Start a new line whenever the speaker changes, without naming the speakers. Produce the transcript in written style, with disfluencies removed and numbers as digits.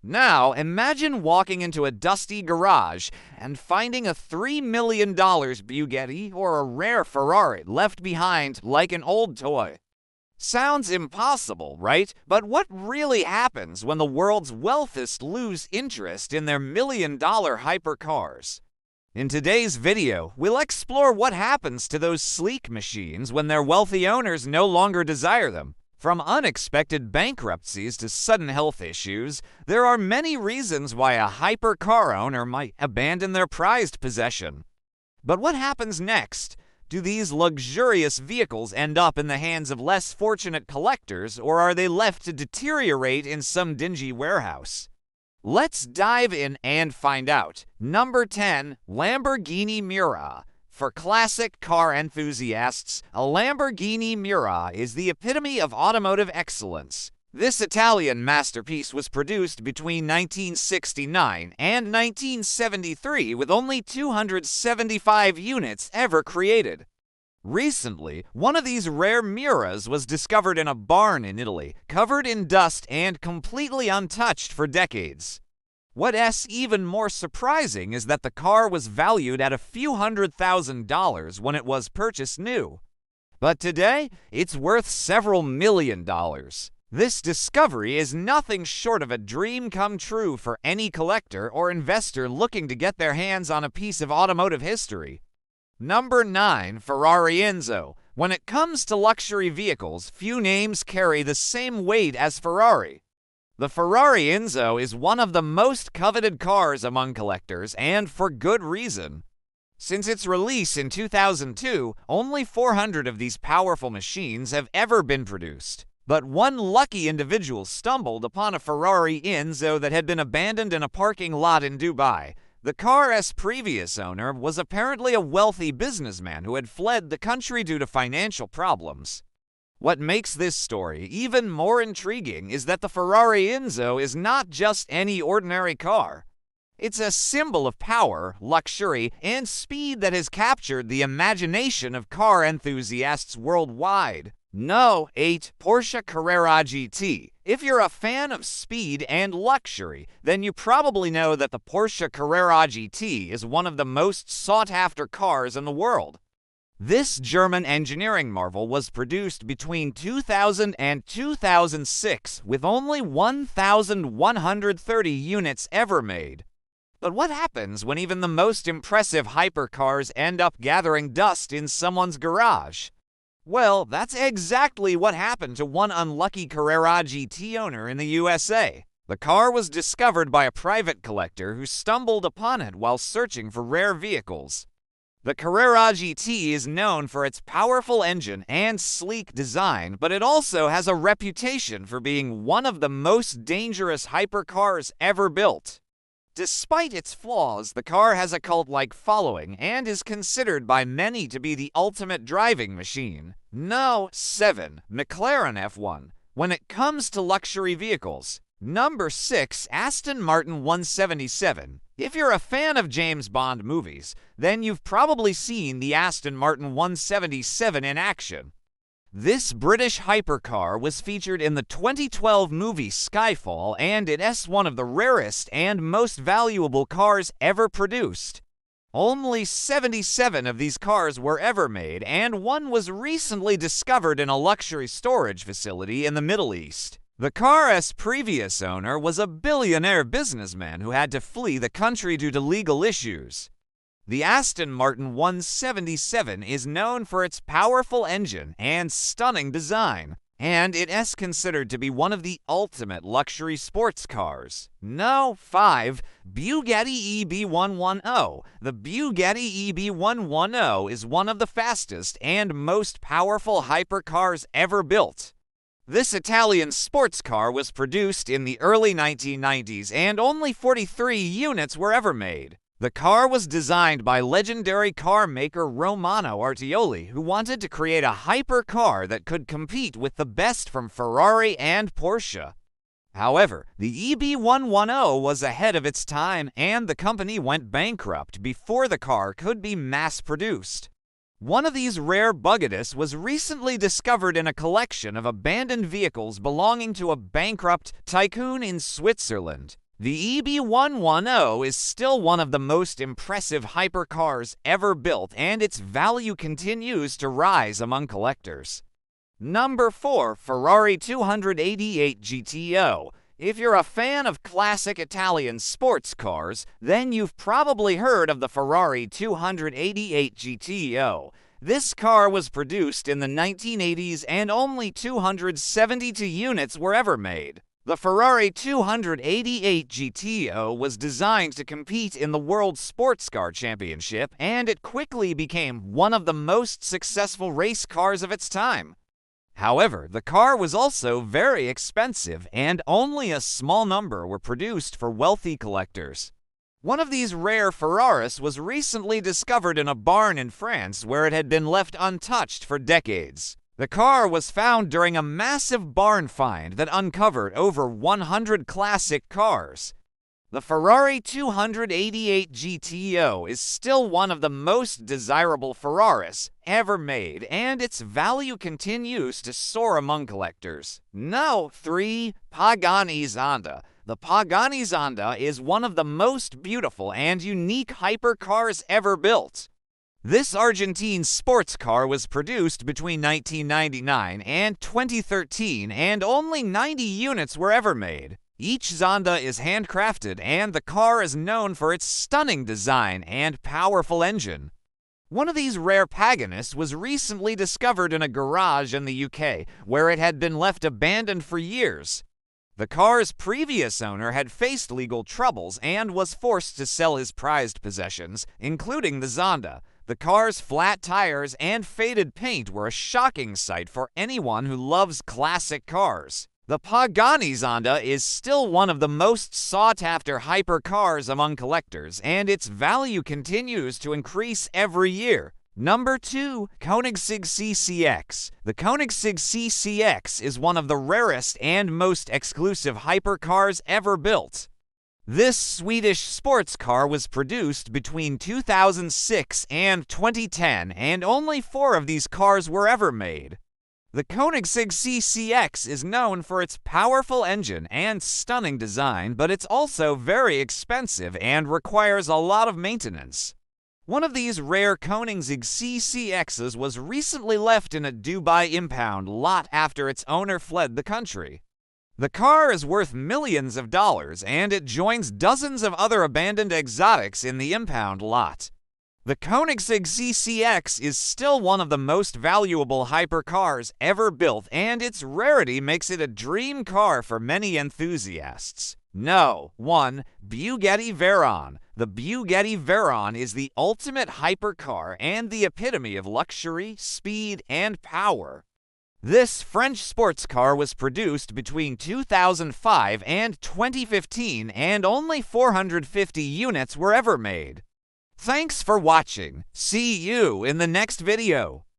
Now, imagine walking into a dusty garage and finding a $3 million Bugatti or a rare Ferrari left behind like an old toy. Sounds impossible, right? But what really happens when the world's wealthiest lose interest in their million-dollar hypercars? In today's video, we'll explore what happens to those sleek machines when their wealthy owners no longer desire them. From unexpected bankruptcies to sudden health issues, there are many reasons why a hypercar owner might abandon their prized possession. But what happens next? Do these luxurious vehicles end up in the hands of less fortunate collectors, or are they left to deteriorate in some dingy warehouse? Let's dive in and find out. Number 10. Lamborghini Miura. For classic car enthusiasts, a Lamborghini Miura is the epitome of automotive excellence. This Italian masterpiece was produced between 1969 and 1973 with only 275 units ever created. Recently, one of these rare Miuras was discovered in a barn in Italy, covered in dust and completely untouched for decades. What's even more surprising is that the car was valued at a few $100,000 when it was purchased new. But today, it's worth several $1 million. This discovery is nothing short of a dream come true for any collector or investor looking to get their hands on a piece of automotive history. Number 9. Ferrari Enzo. When it comes to luxury vehicles, few names carry the same weight as Ferrari. The Ferrari Enzo is one of the most coveted cars among collectors, and for good reason. Since its release in 2002, only 400 of these powerful machines have ever been produced. But one lucky individual stumbled upon a Ferrari Enzo that had been abandoned in a parking lot in Dubai. The car's previous owner was apparently a wealthy businessman who had fled the country due to financial problems. What makes this story even more intriguing is that the Ferrari Enzo is not just any ordinary car. It's a symbol of power, luxury, and speed that has captured the imagination of car enthusiasts worldwide. No. 8. Porsche Carrera GT. If you're a fan of speed and luxury, then you probably know that the Porsche Carrera GT is one of the most sought-after cars in the world. This German engineering marvel was produced between 2000 and 2006 with only 1,130 units ever made. But what happens when even the most impressive hypercars end up gathering dust in someone's garage? Well, that's exactly what happened to one unlucky Carrera GT owner in the USA. The car was discovered by a private collector who stumbled upon it while searching for rare vehicles. The Carrera GT is known for its powerful engine and sleek design, but it also has a reputation for being one of the most dangerous hypercars ever built. Despite its flaws, the car has a cult-like following and is considered by many to be the ultimate driving machine. No. 7. McLaren F1. When it comes to luxury vehicles, Number 6. Aston Martin 177. If you're a fan of James Bond movies, then you've probably seen the Aston Martin 177 in action. This British hypercar was featured in the 2012 movie Skyfall, and it's one of the rarest and most valuable cars ever produced. Only 77 of these cars were ever made, and one was recently discovered in a luxury storage facility in the Middle East. The car's previous owner was a billionaire businessman who had to flee the country due to legal issues. The Aston Martin 177 is known for its powerful engine and stunning design, and it is considered to be one of the ultimate luxury sports cars. No. 5. Bugatti EB110. The Bugatti EB110 is one of the fastest and most powerful hypercars ever built. This Italian sports car was produced in the early 1990s, and only 43 units were ever made. The car was designed by legendary car maker Romano Artioli, who wanted to create a hypercar that could compete with the best from Ferrari and Porsche. However, the EB110 was ahead of its time, and the company went bankrupt before the car could be mass-produced. One of these rare Bugattis was recently discovered in a collection of abandoned vehicles belonging to a bankrupt tycoon in Switzerland. The EB110 is still one of the most impressive hypercars ever built, and its value continues to rise among collectors. Number 4. Ferrari 288 GTO. If you're a fan of classic Italian sports cars, then you've probably heard of the Ferrari 288 GTO. This car was produced in the 1980s and only 272 units were ever made. The Ferrari 288 GTO was designed to compete in the World Sports Car Championship, and it quickly became one of the most successful race cars of its time. However, the car was also very expensive, and only a small number were produced for wealthy collectors. One of these rare Ferraris was recently discovered in a barn in France where it had been left untouched for decades. The car was found during a massive barn find that uncovered over 100 classic cars. The Ferrari 288 GTO is still one of the most desirable Ferraris ever made, and its value continues to soar among collectors. No. 3. Pagani Zonda. The Pagani Zonda is one of the most beautiful and unique hypercars ever built. This Argentine sports car was produced between 1999 and 2013, and only 90 units were ever made. Each Zonda is handcrafted, and the car is known for its stunning design and powerful engine. One of these rare Paganis was recently discovered in a garage in the UK, where it had been left abandoned for years. The car's previous owner had faced legal troubles and was forced to sell his prized possessions, including the Zonda. The car's flat tires and faded paint were a shocking sight for anyone who loves classic cars. The Pagani Zonda is still one of the most sought-after hypercars among collectors, and its value continues to increase every year. Number 2. Koenigsegg CCX. The Koenigsegg CCX is one of the rarest and most exclusive hypercars ever built. This Swedish sports car was produced between 2006 and 2010, and only 4 of these cars were ever made. The Koenigsegg CCX is known for its powerful engine and stunning design, but it's also very expensive and requires a lot of maintenance. One of these rare Koenigsegg CCXs was recently left in a Dubai impound lot after its owner fled the country. The car is worth millions of dollars, and it joins dozens of other abandoned exotics in the impound lot. The Koenigsegg CCX is still one of the most valuable hypercars ever built, and its rarity makes it a dream car for many enthusiasts. No. 1. Bugatti Veyron. The Bugatti Veyron is the ultimate hypercar and the epitome of luxury, speed, and power. This French sports car was produced between 2005 and 2015, and only 450 units were ever made. Thanks for watching. See you in the next video.